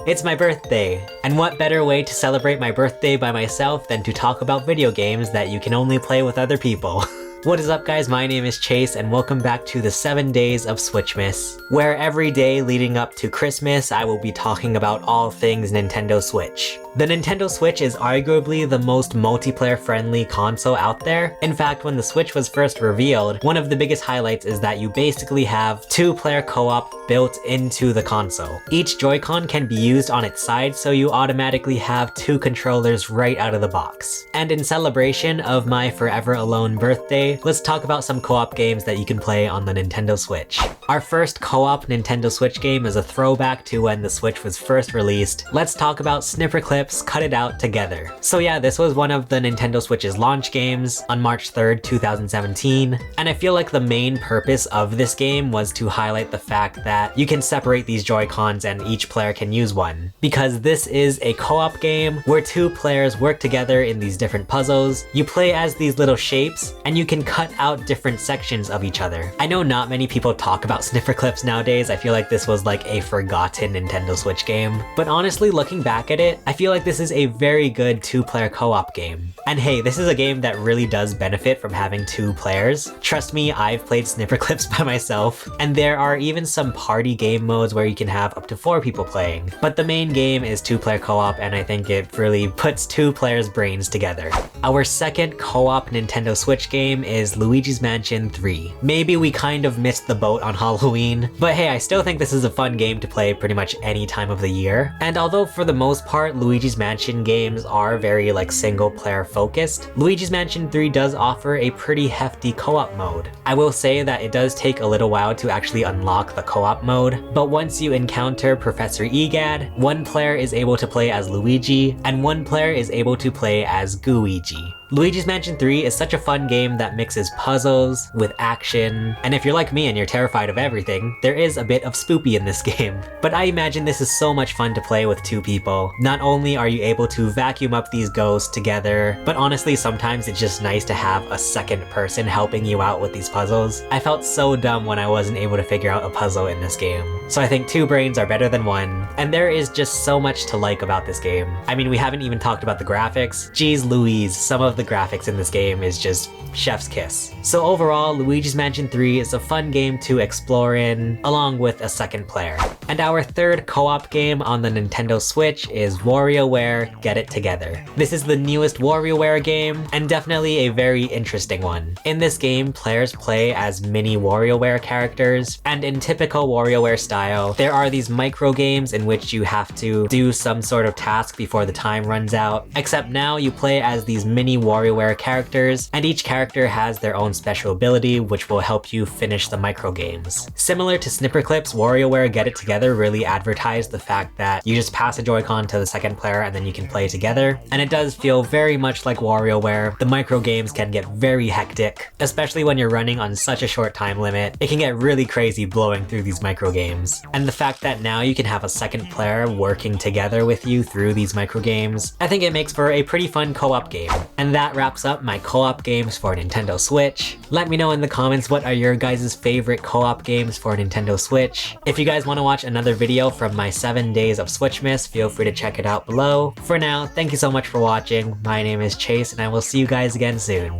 It's my birthday, and what better way to celebrate my birthday by myself than to talk about video games that you can only play with other people. What is up guys, my name is Chase and welcome back to the 7 days of Switchmas, where every day leading up to Christmas I will be talking about all things Nintendo Switch. The Nintendo Switch is arguably the most multiplayer friendly console out there. In fact, when the Switch was first revealed, one of the biggest highlights is that you basically have 2-player co-op built into the console. Each Joy-Con can be used on its side, so you automatically have 2 controllers right out of the box. And in celebration of my forever alone birthday, let's talk about some co-op games that you can play on the Nintendo Switch. Our first co-op Nintendo Switch game is a throwback to when the Switch was first released. Let's talk about Snipperclips Cut It Out Together. So yeah, this was one of the Nintendo Switch's launch games on March 3rd, 2017, and I feel like the main purpose of this game was to highlight the fact that you can separate these Joy-Cons and each player can use one. Because this is a co-op game where 2 players work together in these different puzzles. You play as these little shapes, and you can cut out different sections of each other. I know not many people talk about Snipperclips nowadays. I feel like this was like a forgotten Nintendo Switch game. But honestly, looking back at it, I feel like this is a very good 2-player co-op game. And hey, this is a game that really does benefit from having 2 players. Trust me, I've played Snipperclips by myself, and there are even some party game modes where you can have up to 4 people playing. But the main game is 2-player co-op, and I think it really puts 2 players' brains together. Our second co-op Nintendo Switch game is Luigi's Mansion 3. Maybe we kind of missed the boat on Halloween, but hey, I still think this is a fun game to play pretty much any time of the year. And although for the most part, Luigi's Mansion games are very like single player focused, Luigi's Mansion 3 does offer a pretty hefty co-op mode. I will say that it does take a little while to actually unlock the co-op mode, but once you encounter Professor Egad, 1 player is able to play as Luigi, and 1 player is able to play as Gooigi. Luigi's Mansion 3 is such a fun game that mixes puzzles with action, and if you're like me and you're terrified of everything, there is a bit of spoopy in this game. But I imagine this is so much fun to play with 2 people. Not only are you able to vacuum up these ghosts together, but honestly sometimes it's just nice to have a second person helping you out with these puzzles. I felt so dumb when I wasn't able to figure out a puzzle in this game. So I think 2 brains are better than 1, and there is just so much to like about this game. I mean, we haven't even talked about the graphics. Jeez Louise, some of the graphics in this game is just chef's kiss. So overall, Luigi's Mansion 3 is a fun game to explore in, along with a second player. And our third co-op game on the Nintendo Switch is WarioWare Get It Together. This is the newest WarioWare game, and definitely a very interesting one. In this game, players play as mini WarioWare characters, and in typical WarioWare style, there are these micro games in which you have to do some sort of task before the time runs out, except now you play as these mini WarioWare characters, and each character has their own special ability which will help you finish the micro games. Similar to Snipperclips, WarioWare Get It Together really advertised the fact that you just pass a Joy-Con to the second player and then you can play together, and it does feel very much like WarioWare. The micro games can get very hectic, especially when you're running on such a short time limit. It can get really crazy blowing through these micro games. And the fact that now you can have a second player working together with you through these micro games, I think it makes for a pretty fun co-op game. And that wraps up my co-op games for Nintendo Switch. Let me know in the comments what are your guys' favorite co-op games for Nintendo Switch. If you guys want to watch another video from my 7 days of Switchmas, feel free to check it out below. For now, thank you so much for watching. My name is Chase and I will see you guys again soon.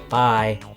Bye!